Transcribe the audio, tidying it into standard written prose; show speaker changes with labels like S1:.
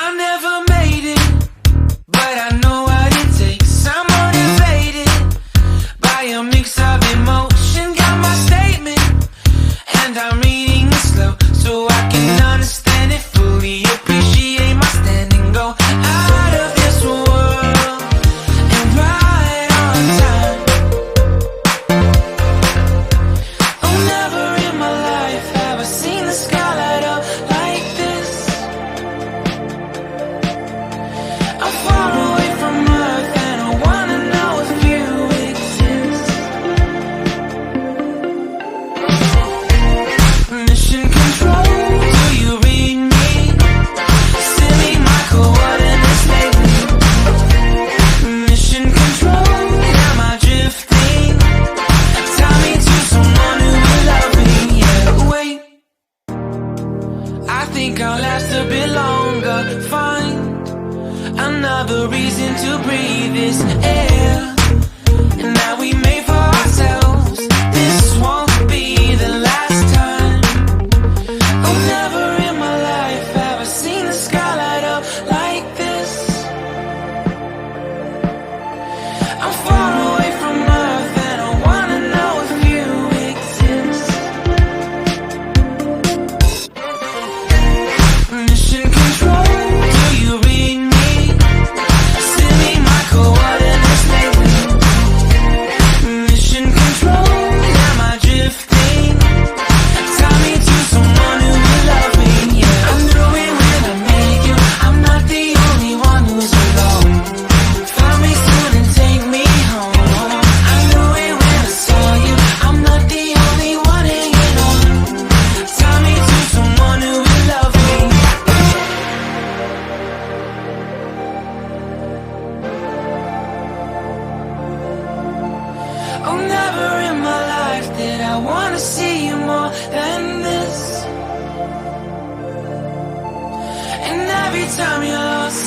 S1: I never made it, but I know what it takes. I'm motivated by a mix of emotion. Got my statement, and I'm reading it slow so I can understand it fully. Appreciate my standing, go out of this world and right on time. Oh, never in my life have I seen the sky light up like this. I'm far away from Earth and I wanna know if you exist. Mission control, do you read me? Send me my coordinates lately. Mission control, am I drifting? Tie me to someone who will love me. Yeah, wait, I think I'll last a bit longer. Find another reason to breathe this air, and that we made for ourselves. This won't be the last time. Oh, never in my life have I seen the sky light up like this. I'm far away from Earth and I wanna know if you exist. Mission control, do you read me? Send me my coordinates lately. Mission control, am I drifting? Tie me to someone who will love me. Yeah, I knew it when I met you. I'm not the only one who's alone. Find me soon and take me home. I knew it when I saw you. I'm not the only one hanging on. Tie me to someone who will love me. Oh, never in my life did I wanna see you more than this. And every time you're lost,